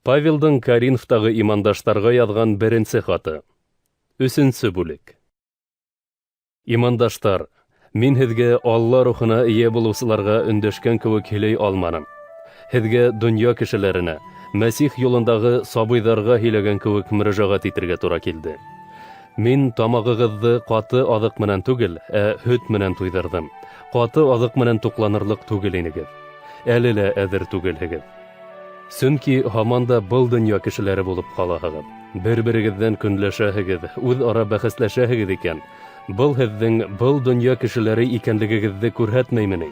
Павелдың Коринфтағы имандаштарға яҙған беренсе хаты. 3-нче бүлек. Имандаштар, мин һеҙгә Алла рухына ие булыусыларға өндәшкән кеүек һөйләй алманым. Һеҙгә донъя кешеләренә, Мәсих юлындағы сабыйҙарға һөйләгән кеүек мөрәжәғәт итергә тура килде. Мин тамағығыҙҙы ҡаты аҙыҡ менән түгел, һөт менән туйҙырҙым. Ҡаты аҙыҡ менән туҡланырлыҡ түгел инегеҙ. Әле лә әҙер түгелһегеҙ. Сөнки һаман да был донъя кешеләре булып ҡалаһығыҙ. Бер-берегеҙҙән көнләшәһегеҙ, үҙ-ара бәхәсләшәһегеҙ икән. Был һеҙҙең был донъя кешеләре икәнлегегеҙҙе күрһәтмәйме ни?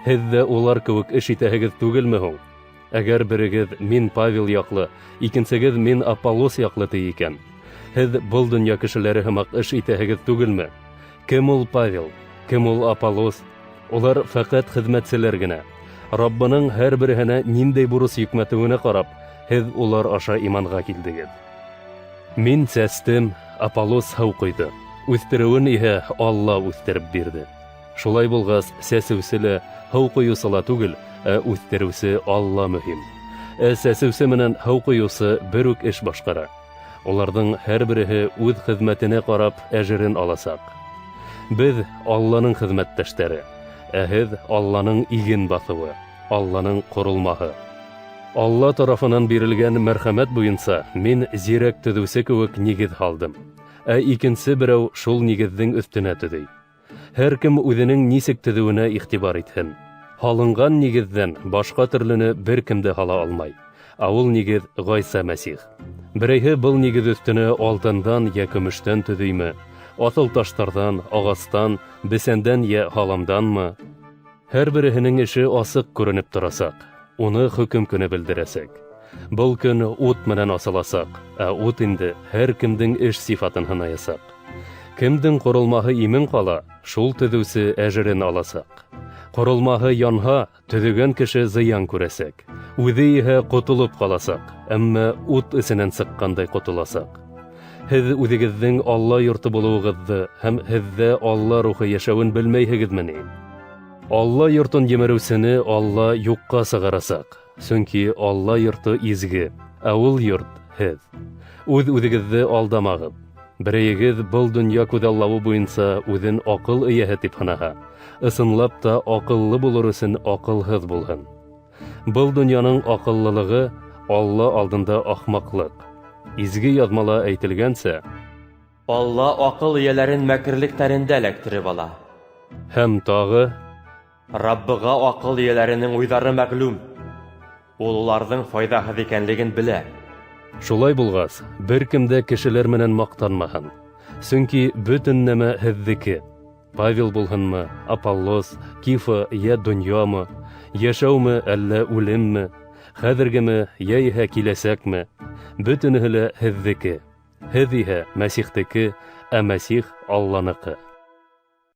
Һеҙ ҙә улар кеүек эш итәһегеҙ түгелме һуң? Әгәр берегеҙ мин Павел яҡлы, икенсегеҙ мин Аполлос яҡлы ти икән. Һеҙ был донъя кешеләре һымаҡ эш итәһегеҙ түгелме? Кем ул Павел? Кем ул Аполлос? Улар фәҡәт хеҙмәтселәр генә. Раббының һәр береһенә ниндәй бурыс йөкмәтеүенә ҡарап, һеҙ улар аша иманға килдегеҙ. Мин сәстем, Аполлос һыу ҡойҙо. Үҫтереүен иһә Алла үҫтереп бирҙе. Шулай булғас, сәсеүсе лә, һыу ҡойоусы ла түгел, үҫтереүсе Алла мөһим. Сәсеүсе менән һыу ҡойоусы бер үк эш башҡара. Уларҙың һәр береһе үҙ хеҙмәтенә ҡарап әжерен аласаҡ. Беҙ Алланың хеҙмәттәштәре, һеҙ Алланың иген баҫыуы, Алланың ҡоролмаһы. Алла тарафынан бирелгән мәрхәмәт буйынса мин зирәк төҙөүсе кеүек нигеҙ һалдым. Икенсе берәү шул нигеҙҙең өҫтөнә төҙөй. Һәр кем үҙенең нисек төҙөүенә иғтибар итһен. Һалынған нигеҙҙән башҡа төрлөнө бер кем дә һала алмай. Ул нигеҙ Ғайса Мәсих. Берәйһе был нигеҙ өҫтөнә алтындан йә көмөштән төҙөймө? Аҫыл таштарҙан, ағастан, бесәндән йә һаламданмы? Һәр береһенең эше асыҡ күренеп торасаҡ. Уны хөкөм көнө белдерәсәк. Был көн ут менән асыласаҡ, ут инде һәр кемдең эш сифатын һынаясаҡ. Кемдең ҡоролмаһы имен ҡала, шул төҙөүсе әжерен аласаҡ. Ҡоролмаһы янһа, төҙөгән кеше зыян күрәсәк. Үҙе иһә ҡотолоп ҡаласаҡ, әммә ут эсенән сыҡҡандай ҡотоласаҡ. Һеҙ үҙегеҙҙең Алла йорто булыуығыҙҙы һәм һеҙҙә Алла рухы йәшәүен белмәйһегеҙме ни? Алла йортон емереүсене Алла юҡҡа сығарасаҡ. Сөнки Алла йорто изге, ул йорт һеҙ. Үҙ-үҙегеҙҙе алдамағыҙ. Берәйегеҙ был донъя күҙаллауы буйынса үҙен аҡыл эйәһе тип һынаһа, ысынлап та аҡыллы булыр өсөн аҡылһыҙ булһын. Был донъяның аҡыллылығы Алла алдында ахмаҡлык. Изге яҙмала әйтелгәнсә, Алла аҡыл эйәләрен мәкерлектәрендә эләктереп ала. Һәм тағы, Раббыға аҡыл эйәләренең уйҙары мәғлүм. Ул уларҙың файҙаһыҙ икәнлеген белә. Шулай булғас, бер кем дә кешеләр менән маҡтанмаһын. Сөнки бөтөн нәмә һеҙҙеке. Павел булһынмы, Аполлос, Кифа йә донъямы, йәшәүме әллә үлемме, хәҙергеме йә киләсәкме, бөтөнөһө лә һеҙҙеке. Һеҙ иһә Мәсихтеке, Мәсих Алланыҡы.